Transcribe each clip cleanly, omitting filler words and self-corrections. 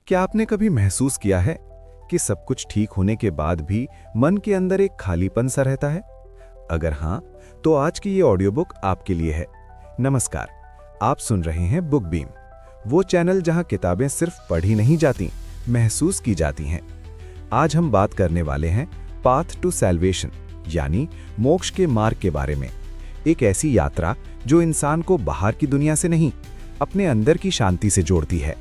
क्या आपने कभी महसूस किया है कि सब कुछ ठीक होने के बाद भी मन के अंदर एक खालीपन सा रहता है? अगर हाँ, तो आज की ये ऑडियो बुक आपके लिए है। नमस्कार, आप सुन रहे हैं बुक बीम, वो चैनल जहां किताबें सिर्फ पढ़ी नहीं जाती, महसूस की जाती हैं। आज हम बात करने वाले हैं पाथ टू सैल्वेशन, यानी मोक्ष के मार्ग के बारे में। एक ऐसी यात्रा जो इंसान को बाहर की दुनिया से नहीं, अपने अंदर की शांति से जोड़ती है।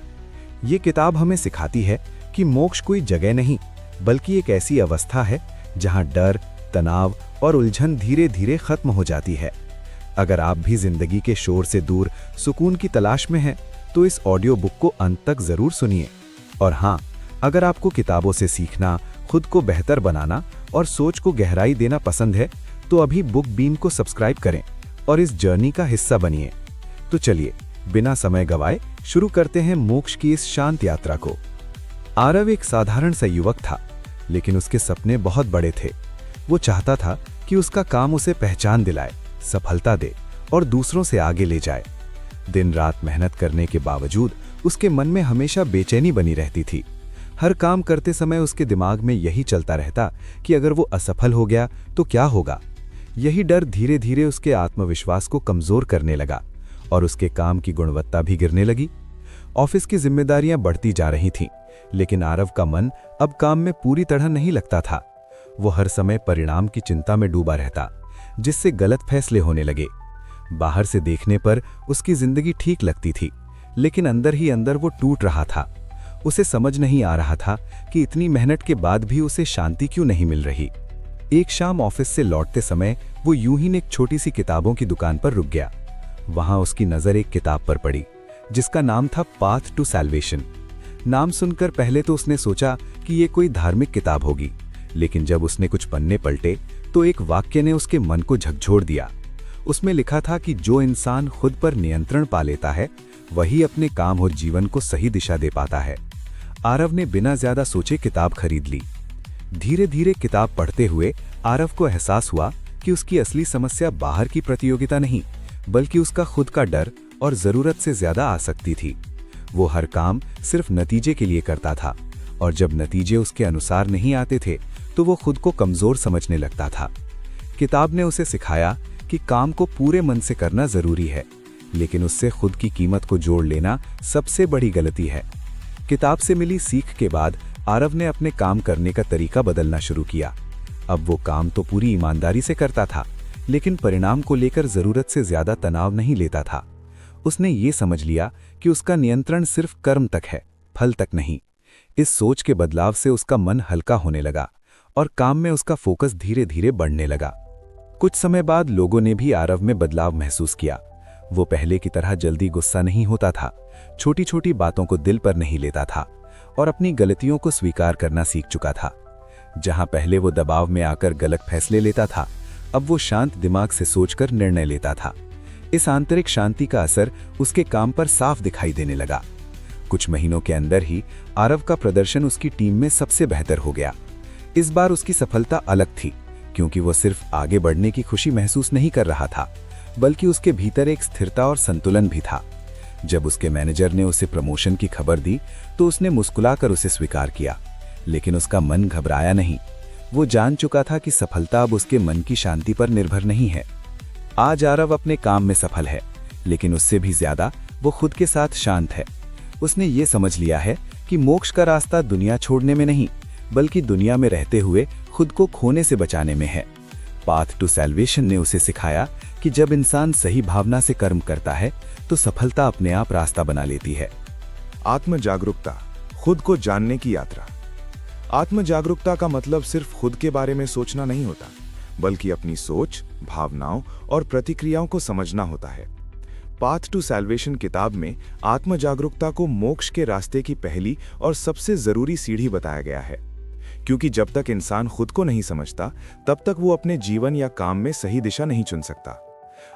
ये किताब हमें सिखाती है कि मोक्ष कोई जगह नहीं, बल्कि एक ऐसी अवस्था है जहां डर, तनाव और उलझन धीरे धीरे खत्म हो जाती है। अगर आप भी जिंदगी के शोर से दूर सुकून की तलाश में हैं, तो इस ऑडियो बुक को अंत तक जरूर सुनिए। और हाँ, अगर आपको किताबों से सीखना, खुद को बेहतर बनाना और सोच को गहराई देना पसंद है, तो अभी बुक बीम को सब्सक्राइब करें और इस जर्नी का हिस्सा बनिए। तो चलिए, बिना समय गवाए शुरू करते हैं मोक्ष की इस शांत यात्रा को। आरव एक साधारण सा युवक था, लेकिन उसके सपने बहुत बड़े थे। वो चाहता था कि उसका काम उसे पहचान दिलाए, सफलता दे और दूसरों से आगे ले जाए। दिन रात मेहनत करने के बावजूद उसके मन में हमेशा बेचैनी बनी रहती थी। हर काम करते समय उसके दिमाग में यही चलता रहता कि अगर वो असफल हो गया तो क्या होगा। यही डर धीरे धीरे उसके आत्मविश्वास को कमजोर करने लगा और उसके काम की गुणवत्ता भी गिरने लगी। ऑफिस की जिम्मेदारियां बढ़ती जा रही थीं, लेकिन आरव का मन अब काम में पूरी तरह नहीं लगता था। वो हर समय परिणाम की चिंता में डूबा रहता, जिससे गलत फैसले होने लगे। बाहर से देखने पर उसकी जिंदगी ठीक लगती थी, लेकिन अंदर ही अंदर वो टूट रहा था। उसे समझ नहीं आ रहा था कि इतनी मेहनत के बाद भी उसे शांति क्यों नहीं मिल रही। एक शाम ऑफिस से लौटते समय वो यूं ही एक छोटी सी किताबों की दुकान पर रुक गया। वहां उसकी नजर एक किताब पर पड़ी, जिसका नाम था पाथ टू सैल्वेशन। नाम सुनकर पहले तो उसने सोचा कि ये कोई धार्मिक किताब होगी, लेकिन जब उसने कुछ पन्ने पलटे तो एक वाक्य ने उसके मन को झकझोर दिया। उसमें लिखा था कि जो इंसान खुद पर नियंत्रण पा लेता है, वही अपने काम और जीवन को सही दिशा दे पाता है। आरव ने बिना ज्यादा सोचे किताब खरीद ली। धीरे धीरे किताब पढ़ते हुए आरव को एहसास हुआ कि उसकी असली समस्या बाहर की प्रतियोगिता नहीं, बल्कि उसका खुद का डर और जरूरत से ज्यादा आसक्ति थी। वो हर काम सिर्फ नतीजे के लिए करता था, और जब नतीजे उसके अनुसार नहीं आते थे तो वो खुद को कमजोर समझने लगता था। किताब ने उसे सिखाया कि काम को पूरे मन से करना जरूरी है, लेकिन उससे खुद की कीमत को जोड़ लेना सबसे बड़ी गलती है। किताब से मिली सीख के बाद आरव ने अपने काम करने का तरीका बदलना शुरू किया। अब वो काम तो पूरी ईमानदारी से करता था, लेकिन परिणाम को लेकर जरूरत से ज्यादा तनाव नहीं लेता था। उसने ये समझ लिया कि उसका नियंत्रण सिर्फ कर्म तक है, फल तक नहीं। इस सोच के बदलाव से उसका मन हल्का होने लगा और काम में उसका फोकस धीरे धीरे बढ़ने लगा। कुछ समय बाद लोगों ने भी आरव में बदलाव महसूस किया। वो पहले की तरह जल्दी गुस्सा नहीं होता था, छोटी छोटी बातों को दिल पर नहीं लेता था और अपनी गलतियों को स्वीकार करना सीख चुका था। जहां पहले वो दबाव में आकर गलत फैसले लेता था, अब वो शांत दिमाग से सोचकर निर्णय लेता था। इस आंतरिक शांति का असर उसके काम पर साफ दिखाई देने लगा। कुछ महीनों के अंदर ही आरव का प्रदर्शन उसकी टीम में सबसे बेहतर हो गया। इस बार उसकी सफलता अलग थी, क्योंकि वो सिर्फ आगे बढ़ने की खुशी महसूस नहीं कर रहा था, बल्कि उसके भीतर एक स्थिरता और संतुलन भी था। जब उसके मैनेजर ने उसे प्रमोशन की खबर दी तो उसने मुस्कुराकर उसे स्वीकार किया, लेकिन उसका मन घबराया नहीं। वो जान चुका था कि सफलता अब उसके मन की शांति पर निर्भर नहीं है। आज आरव अपने काम में सफल है, लेकिन उससे भी ज्यादा वो खुद के साथ शांत है। उसने ये समझ लिया है कि मोक्ष का रास्ता दुनिया छोड़ने में नहीं, बल्कि दुनिया में रहते हुए खुद को खोने से बचाने में है। पाथ टू सैल्वेशन ने उसे सिखाया कि जब इंसान सही भावना से कर्म करता है तो सफलता अपने आप रास्ता बना लेती है। आत्म जागरूकता, खुद को जानने की यात्रा। आत्म जागरूकता का मतलब सिर्फ खुद के बारे में सोचना नहीं होता, बल्कि अपनी सोच, भावनाओं और प्रतिक्रियाओं को समझना होता है। पाथ टू सैल्वेशन किताब में आत्म जागरूकता को मोक्ष के रास्ते की पहली और सबसे जरूरी सीढ़ी बताया गया है, क्योंकि जब तक इंसान खुद को नहीं समझता, तब तक वो अपने जीवन या काम में सही दिशा नहीं चुन सकता।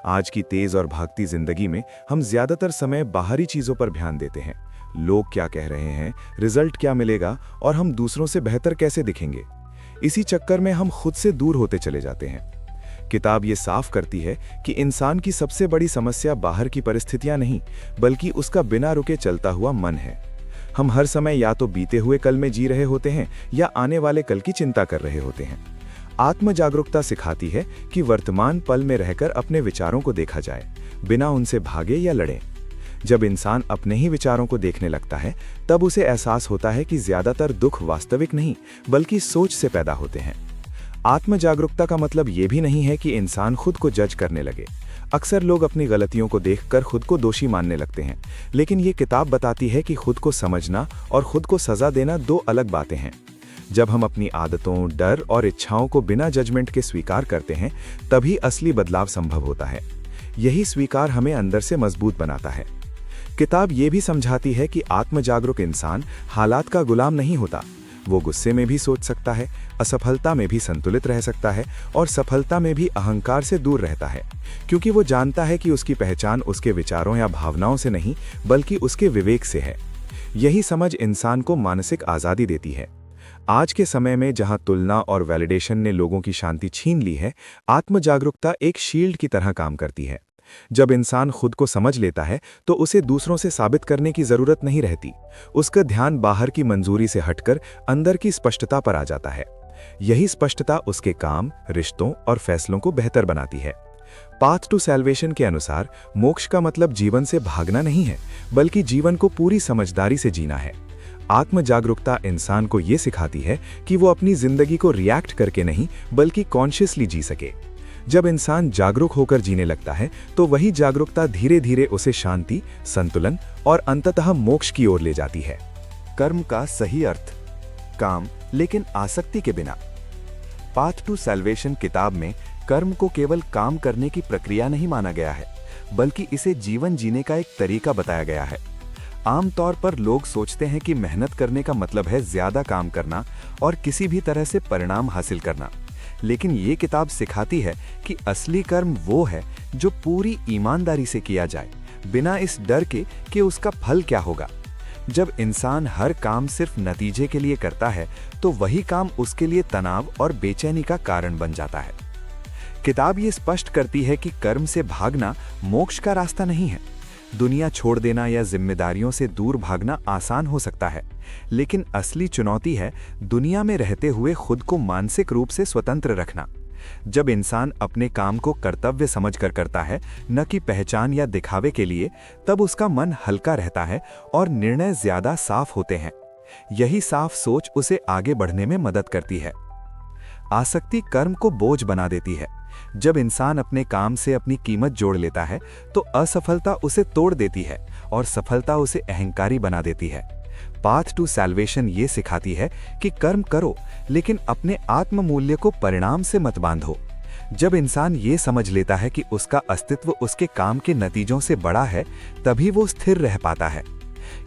आज की तेज और भागती जिंदगी में हम ज्यादातर समय बाहरी चीजों पर ध्यान देते हैं। लोग क्या कह रहे हैं, रिजल्ट क्या मिलेगा और हम दूसरों से बेहतर कैसे दिखेंगे। इसी चक्कर में हम खुद से दूर होते चले जाते हैं। किताब ये साफ करती है कि इंसान की सबसे बड़ी समस्या बाहर की परिस्थितियां नहीं, बल्कि उसका बिना रुके चलता हुआ मन है। हम हर समय या तो बीते हुए कल में जी रहे होते हैं या आने वाले कल की चिंता कर रहे होते हैं। आत्म जागरूकता सिखाती है कि वर्तमान पल में रहकर अपने विचारों को देखा जाए, बिना उनसे भागे या लड़े। जब इंसान अपने ही विचारों को देखने लगता है, तब उसे एहसास होता है कि ज्यादातर दुख वास्तविक नहीं बल्कि सोच से पैदा होते हैं। आत्म जागरूकता का मतलब ये भी नहीं है कि इंसान खुद को जज करने लगे। अक्सर लोग अपनी गलतियों को देखकर खुद को दोषी मानने लगते हैं, लेकिन ये किताब बताती है कि खुद को समझना और खुद को सजा देना दो अलग बातें हैं। जब हम अपनी आदतों, डर और इच्छाओं को बिना जजमेंट के स्वीकार करते हैं, तभी असली बदलाव संभव होता है। यही स्वीकार हमें अंदर से मजबूत बनाता है। किताब ये भी समझाती है कि आत्मजागरूक इंसान हालात का गुलाम नहीं होता। वो गुस्से में भी सोच सकता है, असफलता में भी संतुलित रह सकता है और सफलता में भी अहंकार से दूर रहता है, क्योंकि वो जानता है कि उसकी पहचान उसके विचारों या भावनाओं से नहीं बल्कि उसके विवेक से है। यही समझ इंसान को मानसिक आज़ादी देती है। आज के समय में जहां तुलना और वैलिडेशन ने लोगों की शांति छीन ली है, आत्मजागरूकता एक शील्ड की तरह काम करती है। जब इंसान खुद को समझ लेता है तो उसे दूसरों से साबित करने की जरूरत नहीं रहती। उसका ध्यान बाहर की मंजूरी से हटकर अंदर की स्पष्टता पर आ जाता है। यही स्पष्टता उसके काम, रिश्तों और फैसलों को बेहतर बनाती है। पाथ टू सैल्वेशन के अनुसार मोक्ष का मतलब जीवन से भागना नहीं है, बल्कि जीवन को पूरी समझदारी से जीना है। आत्म जागरूकता इंसान को ये सिखाती है कि वो अपनी जिंदगी को रिएक्ट करके नहीं बल्कि कॉन्शियसली जी सके। जब इंसान जागरूक होकर जीने लगता है तो वही जागरूकता धीरे धीरे उसे शांति, संतुलन और अंततः मोक्ष की ओर ले जाती है। कर्म का सही अर्थ, काम लेकिन आसक्ति के बिना। पाथ टू सैल्वेशन किताब में कर्म को केवल काम करने की प्रक्रिया नहीं माना गया है, बल्कि इसे जीवन जीने का एक तरीका बताया गया है। आमतौर पर लोग सोचते हैं कि मेहनत करने का मतलब है ज्यादा काम करना और किसी भी तरह से परिणाम हासिल करना, लेकिन ये किताब सिखाती है कि असली कर्म वो है जो पूरी ईमानदारी से किया जाए, बिना इस डर के कि उसका फल क्या होगा। जब इंसान हर काम सिर्फ नतीजे के लिए करता है तो वही काम उसके लिए तनाव और बेचैनी का कारण बन जाता है। किताब ये स्पष्ट करती है कि कर्म से भागना मोक्ष का रास्ता नहीं है। दुनिया छोड़ देना या जिम्मेदारियों से दूर भागना आसान हो सकता है, लेकिन असली चुनौती है दुनिया में रहते हुए खुद को मानसिक रूप से स्वतंत्र रखना। जब इंसान अपने काम को कर्तव्य समझकर करता है, न कि पहचान या दिखावे के लिए, तब उसका मन हल्का रहता है और निर्णय ज्यादा साफ होते हैं। यही साफ सोच उसे आगे बढ़ने में मदद करती है। आसक्ति कर्म को बोझ बना देती है। जब इंसान अपने काम से अपनी कीमत जोड़ लेता है तो असफलता उसे तोड़ देती है और सफलता उसे अहंकारी बना देती है। पाथ टू सैल्वेशन ये सिखाती है कि कर्म करो, लेकिन अपने आत्म मूल्य को परिणाम से मत बांधो। जब इंसान ये समझ लेता है कि उसका अस्तित्व उसके काम के नतीजों से बड़ा है, तभी वो स्थिर रह पाता है।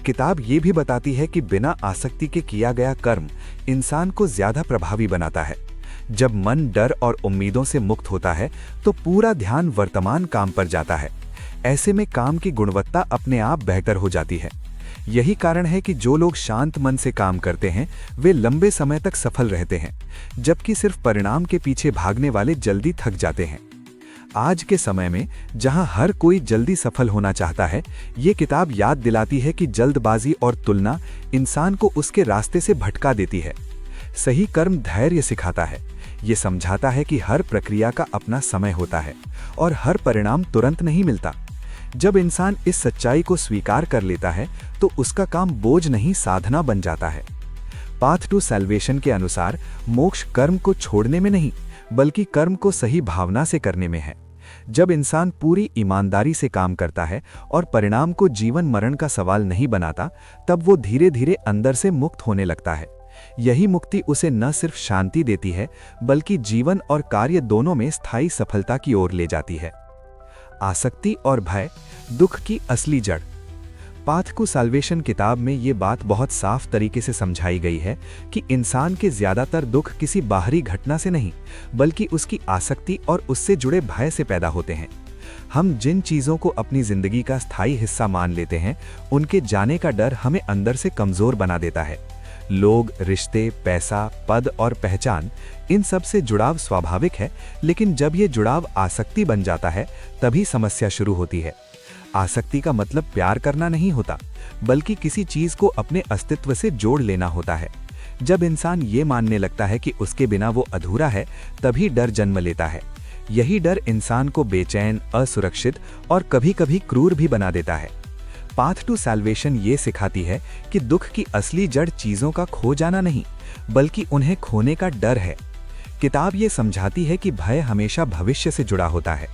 किताब ये भी बताती है कि बिना आसक्ति के किया गया कर्म इंसान को ज्यादा प्रभावी बनाता है। जब मन डर और उम्मीदों से मुक्त होता है तो पूरा ध्यान वर्तमान काम पर जाता है। ऐसे में काम की गुणवत्ता अपने आप बेहतर हो जाती है। यही कारण है कि जो लोग शांत मन से काम करते हैं वे लंबे समय तक सफल रहते हैं, जबकि सिर्फ परिणाम के पीछे भागने वाले जल्दी थक जाते हैं। आज के समय में जहां हर कोई जल्दी सफल होना चाहता है, ये किताब याद दिलाती है कि जल्दबाजी और तुलना इंसान को उसके रास्ते से भटका देती है। सही कर्म धैर्य सिखाता है। ये समझाता है कि हर प्रक्रिया का अपना समय होता है और हर परिणाम तुरंत नहीं मिलता। जब इंसान इस सच्चाई को स्वीकार कर लेता है तो उसका काम बोझ नहीं, साधना बन जाता है। पाथ टू सैल्वेशन के अनुसार मोक्ष कर्म को छोड़ने में नहीं, बल्कि कर्म को सही भावना से करने में है। जब इंसान पूरी ईमानदारी से काम करता है और परिणाम को जीवन मरण का सवाल नहीं बनाता, तब वो धीरे धीरे अंदर से मुक्त होने लगता है। यही मुक्ति उसे न सिर्फ शांति देती है, बल्कि जीवन और कार्य दोनों में स्थायी सफलता की ओर ले जाती है। आसक्ति और भय, दुख की असली जड़। पाथ टू सैल्वेशन किताब में ये बात बहुत साफ तरीके से समझाई गई है कि इंसान के ज्यादातर दुख किसी बाहरी घटना से नहीं, बल्कि उसकी आसक्ति और उससे जुड़े भय से पैदा होते हैं। हम जिन चीजों को अपनी जिंदगी का स्थायी हिस्सा मान लेते हैं, उनके जाने का डर हमें अंदर से कमजोर बना देता है। लोग, रिश्ते, पैसा, पद और पहचान, इन सब से जुड़ाव स्वाभाविक है, लेकिन जब ये जुड़ाव आसक्ति बन जाता है तभी समस्या शुरू होती है। आसक्ति का मतलब प्यार करना नहीं होता, बल्कि किसी चीज को अपने अस्तित्व से जोड़ लेना होता है। जब इंसान ये मानने लगता है कि उसके बिना वो अधूरा है, तभी डर जन्म लेता है। यही डर इंसान को बेचैन, असुरक्षित और कभी-कभी क्रूर भी बना देता है। पाथ टू सैल्वेशन ये सिखाती है कि दुख की असली जड़ चीजों का खो जाना नहीं, बल्कि उन्हें खोने का डर है। किताब ये समझाती है कि भय हमेशा भविष्य से जुड़ा होता है।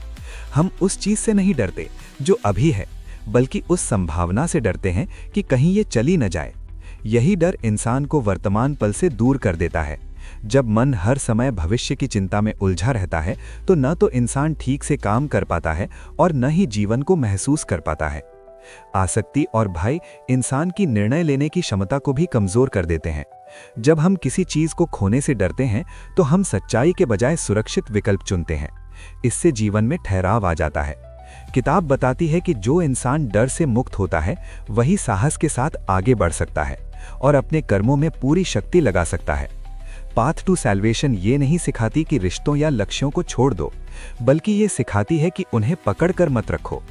हम उस चीज से नहीं डरते जो अभी है, बल्कि उस संभावना से डरते हैं कि कहीं ये चली न जाए। यही डर इंसान को वर्तमान पल से दूर कर देता है। जब मन हर समय भविष्य की चिंता में उलझा रहता है, तो न तो इंसान ठीक से काम कर पाता है और न ही जीवन को महसूस कर पाता है। आसक्ति और भय इंसान की निर्णय लेने की क्षमता को भी कमजोर कर देते हैं। जब हम किसी चीज को खोने से डरते हैं, तो हम सच्चाई के बजाय सुरक्षित विकल्प चुनते हैं। इससे जीवन में ठहराव आ जाता है। किताब बताती है कि जो इंसान डर से मुक्त होता है, वही साहस के साथ आगे बढ़ सकता है और अपने कर्मों में पूरी शक्ति लगा सकता है। पाथ टू सैल्वेशन ये नहीं सिखाती कि रिश्तों या लक्ष्यों को छोड़ दो, बल्कि ये सिखाती है कि उन्हें पकड़कर मत रखो।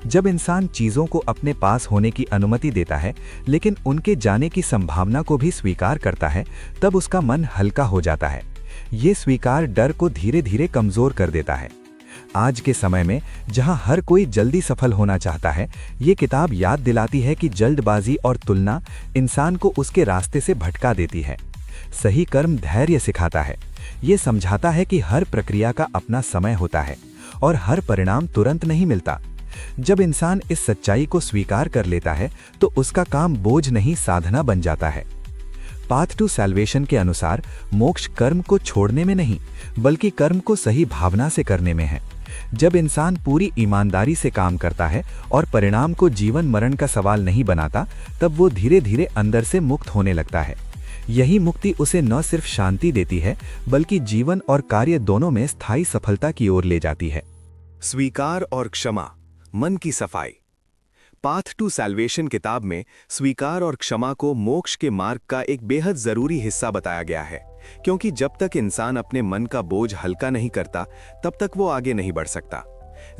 जब इंसान चीजों को अपने पास होने की अनुमति देता है, लेकिन उनके जाने की संभावना को भी स्वीकार करता है, तब उसका मन हल्का हो जाता है। ये स्वीकार डर को धीरे धीरे कमजोर कर देता है। आज के समय में जहां हर कोई जल्दी सफल होना चाहता है, ये किताब याद दिलाती है कि जल्दबाजी और तुलना इंसान को उसके रास्ते से भटका देती है। सही कर्म धैर्य सिखाता है। ये समझाता है कि हर प्रक्रिया का अपना समय होता है और हर परिणाम तुरंत नहीं मिलता। जब इंसान इस सच्चाई को स्वीकार कर लेता है, तो उसका काम बोझ नहीं, साधना बन जाता है। पाथ टू सैल्वेशन के अनुसार मोक्ष कर्म को छोड़ने में नहीं, बल्कि कर्म को सही भावना से करने में है। जब इंसान पूरी ईमानदारी से काम करता है और परिणाम को जीवन मरण का सवाल नहीं बनाता, तब वो धीरे धीरे अंदर से मुक्त होने लगता है। यही मुक्ति उसे न सिर्फ शांति देती है, बल्कि जीवन और कार्य दोनों में स्थायी सफलता की ओर ले जाती है। स्वीकार और क्षमा, मन की सफाई। पाथ टू सैल्वेशन किताब में स्वीकार और क्षमा को मोक्ष के मार्ग का एक बेहद जरूरी हिस्सा बताया गया है, क्योंकि जब तक इंसान अपने मन का बोझ हल्का नहीं करता, तब तक वो आगे नहीं बढ़ सकता।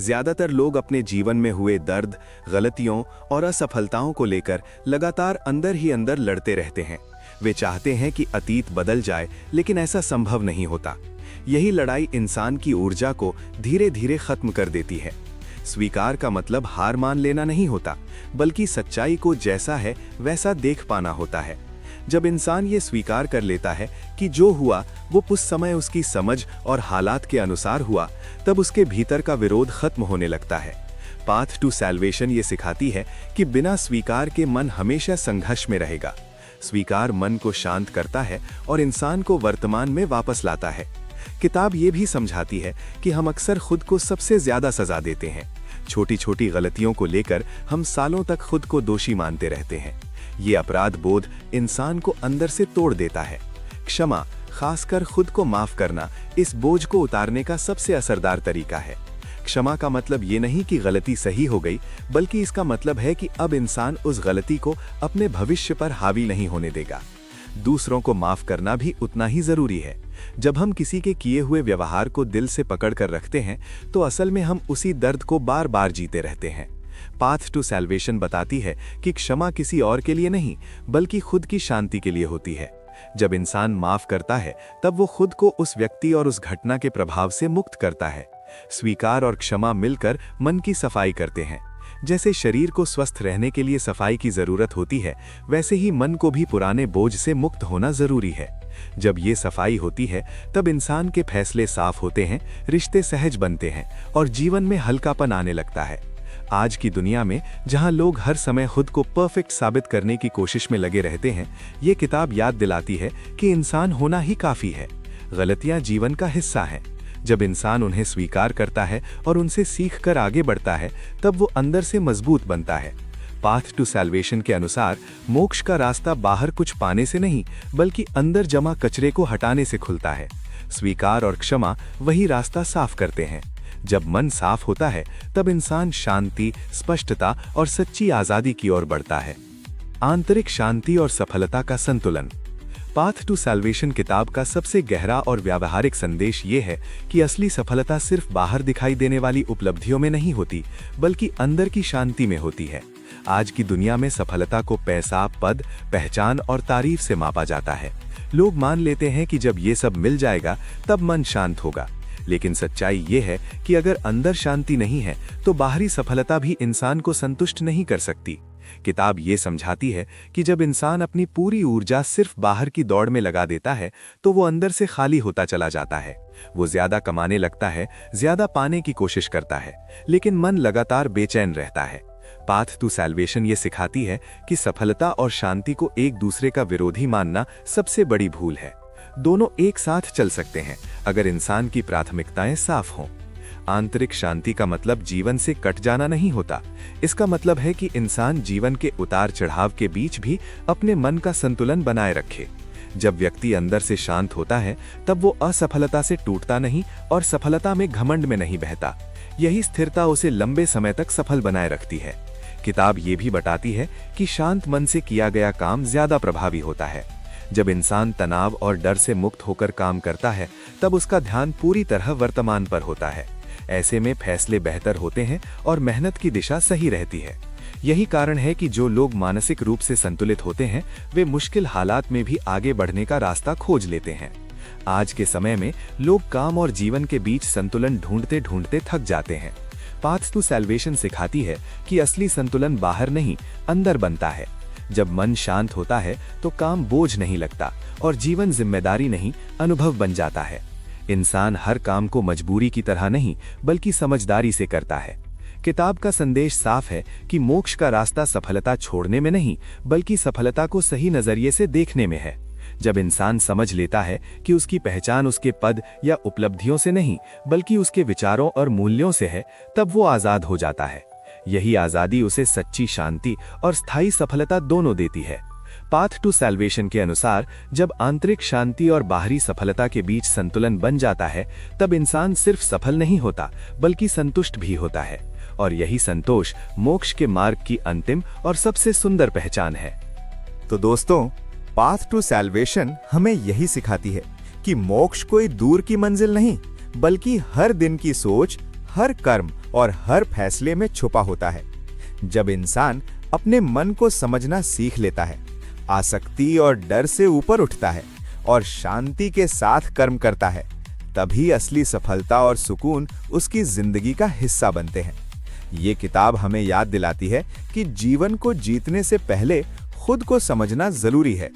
ज्यादातर लोग अपने जीवन में हुए दर्द, गलतियों और असफलताओं को लेकर लगातार अंदर ही अंदर लड़ते रहते हैं। वे चाहते हैं कि अतीत बदल जाए, लेकिन ऐसा संभव नहीं होता। यही लड़ाई इंसान की ऊर्जा को धीरे धीरे खत्म कर देती है। स्वीकार का मतलब हार मान लेना नहीं होता, बल्कि सच्चाई को जैसा है वैसा देख पाना होता है। जब इंसान ये स्वीकार कर लेता है कि जो हुआ वो उस समय उसकी समझ और हालात के अनुसार हुआ, तब उसके भीतर का विरोध खत्म होने लगता है। पाथ टू सैल्वेशन ये सिखाती है कि बिना स्वीकार के मन हमेशा संघर्ष में रहेगा। स्वीकार मन को शांत करता है और इंसान को वर्तमान में वापस लाता है। किताब ये भी समझाती है कि हम अक्सर खुद को सबसे ज्यादा सजा देते हैं। छोटी छोटी गलतियों को लेकर हम सालों तक खुद को दोषी मानते रहते हैं। ये अपराध बोध इंसान को अंदर से तोड़ देता है। क्षमा, खासकर खुद को माफ करना, इस बोझ को उतारने का सबसे असरदार तरीका है। क्षमा का मतलब ये नहीं कि गलती सही हो गई, बल्कि इसका मतलब है कि अब इंसान उस गलती को अपने भविष्य पर हावी नहीं होने देगा। दूसरों को माफ करना भी उतना ही जरूरी है। जब हम किसी के किए हुए व्यवहार को दिल से पकड़ कर रखते हैं, तो असल में हम उसी दर्द को बार बार जीते रहते हैं। पाथ टू सैल्वेशन बताती है कि क्षमा किसी और के लिए नहीं, बल्कि खुद की शांति के लिए होती है। जब इंसान माफ करता है, तब वो खुद को उस व्यक्ति और उस घटना के प्रभाव से मुक्त करता है। स्वीकार और क्षमा मिलकर मन की सफाई करते हैं। जैसे शरीर को स्वस्थ रहने के लिए सफाई की जरूरत होती है, वैसे ही मन को भी पुराने बोझ से मुक्त होना जरूरी है। जब ये सफाई होती है, तब इंसान के फैसले साफ होते हैं, रिश्ते सहज बनते हैं और जीवन में हल्कापन आने लगता है। आज की दुनिया में जहां लोग हर समय खुद को परफेक्ट साबित करने की कोशिश में लगे रहते हैं, ये किताब याद दिलाती है कि इंसान होना ही काफी है। गलतियां जीवन का हिस्सा हैं। जब इंसान उन्हें स्वीकार करता है और उनसे सीख कर आगे बढ़ता है, तब वो अंदर से मजबूत बनता है। पाथ टू सैल्वेशन के अनुसार मोक्ष का रास्ता बाहर कुछ पाने से नहीं, बल्कि अंदर जमा कचरे को हटाने से खुलता है। स्वीकार और क्षमा वही रास्ता साफ करते हैं। जब मन साफ होता है, तब इंसान शांति, स्पष्टता और सच्ची आजादी की ओर बढ़ता है। आंतरिक शांति और सफलता का संतुलन। पाथ टू सैल्वेशन किताब का सबसे गहरा और व्यावहारिक संदेश ये है कि असली सफलता सिर्फ बाहर दिखाई देने वाली उपलब्धियों में नहीं होती, बल्कि अंदर की शांति में होती है। आज की दुनिया में सफलता को पैसा, पद, पहचान और तारीफ से मापा जाता है। लोग मान लेते हैं कि जब ये सब मिल जाएगा तब मन शांत होगा, लेकिन सच्चाई ये है कि अगर अंदर शांति नहीं है तो बाहरी सफलता भी इंसान को संतुष्ट नहीं कर सकती। किताब ये समझाती है कि जब इंसान अपनी पूरी ऊर्जा सिर्फ बाहर की दौड़ में लगा देता है तो वो अंदर से खाली होता चला जाता है। वो ज्यादा कमाने लगता है, ज्यादा पाने की कोशिश करता है, लेकिन मन लगातार बेचैन रहता है। पाथ टू सैल्वेशन ये सिखाती है कि सफलता और शांति को एक दूसरे का विरोधी मानना सबसे बड़ी भूल है। दोनों एक साथ चल सकते हैं अगर इंसान की प्राथमिकताएं साफ हों। आंतरिक शांति का मतलब जीवन से कट जाना नहीं होता। इसका मतलब है कि इंसान जीवन के उतार चढ़ाव के बीच भी अपने मन का संतुलन बनाए रखे। जब व्यक्ति अंदर से शांत होता है तब वो असफलता से टूटता नहीं और सफलता में घमंड में नहीं बहता। यही स्थिरता उसे लंबे समय तक सफल बनाए रखती है। किताब ये भी बताती है कि शांत मन से किया गया काम ज्यादा प्रभावी होता है। जब इंसान तनाव और डर से मुक्त होकर काम करता है तब उसका ध्यान पूरी तरह वर्तमान पर होता है। ऐसे में फैसले बेहतर होते हैं और मेहनत की दिशा सही रहती है। यही कारण है कि जो लोग मानसिक रूप से संतुलित होते हैं वे मुश्किल हालात में भी आगे बढ़ने का रास्ता खोज लेते हैं। आज के समय में लोग काम और जीवन के बीच संतुलन ढूंढते ढूंढते थक जाते हैं। पाथ टू सैल्वेशन सिखाती है कि असली संतुलन बाहर नहीं, अंदर बनता है। जब मन शांत होता है तो काम बोझ नहीं लगता और जीवन जिम्मेदारी नहीं, अनुभव बन जाता है। इंसान हर काम को मजबूरी की तरह नहीं बल्कि समझदारी से करता है। किताब का संदेश साफ है कि मोक्ष का रास्ता सफलता छोड़ने में नहीं बल्कि सफलता को सही नजरिए से देखने में है। जब इंसान समझ लेता है कि उसकी पहचान उसके पद या उपलब्धियों से नहीं बल्कि उसके विचारों और मूल्यों से है, तब वो आजाद हो जाता है। यही आजादी उसे सच्ची शांति और स्थायी सफलता दोनों देती है। पाथ टू सैल्वेशन के अनुसार जब आंतरिक शांति और बाहरी सफलता के बीच संतुलन बन जाता है तब इंसान सिर्फ सफल नहीं होता बल्कि संतुष्ट भी होता है, और यही संतोष मोक्ष के मार्ग की अंतिम और सबसे सुंदर पहचान है। तो दोस्तों, पाथ टू सैल्वेशन हमें यही सिखाती है कि मोक्ष कोई दूर की मंजिल नहीं बल्कि हर दिन की सोच, हर कर्म और हर फैसले में छुपा होता है। जब इंसान अपने मन को समझना सीख लेता है, आसक्ति और डर से ऊपर उठता है और शांति के साथ कर्म करता है, तभी असली सफलता और सुकून उसकी जिंदगी का हिस्सा बनते हैं। ये किताब हमें याद दिलाती है कि जीवन को जीतने से पहले खुद को समझना जरूरी है।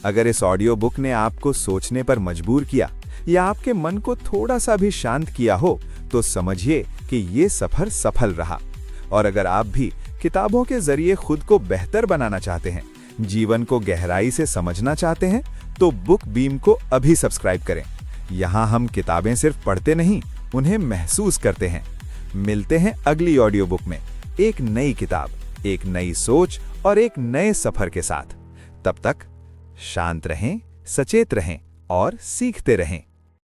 अगर इस ऑडियो बुक ने आपको सोचने पर मजबूर किया या आपके मन को थोड़ा सा भी शांत किया हो तो समझिए कि ये सफर सफल रहा। और अगर आप भी किताबों के जरिए खुद को बेहतर बनाना चाहते हैं, जीवन को गहराई से समझना चाहते हैं, तो बुक बीम को अभी सब्सक्राइब करें। यहाँ हम किताबें सिर्फ पढ़ते नहीं, उन्हें महसूस करते हैं। मिलते हैं अगली ऑडियो बुक में एक नई किताब, एक नई सोच और एक नए सफर के साथ। तब तक शांत रहें, सचेत रहें और सीखते रहें।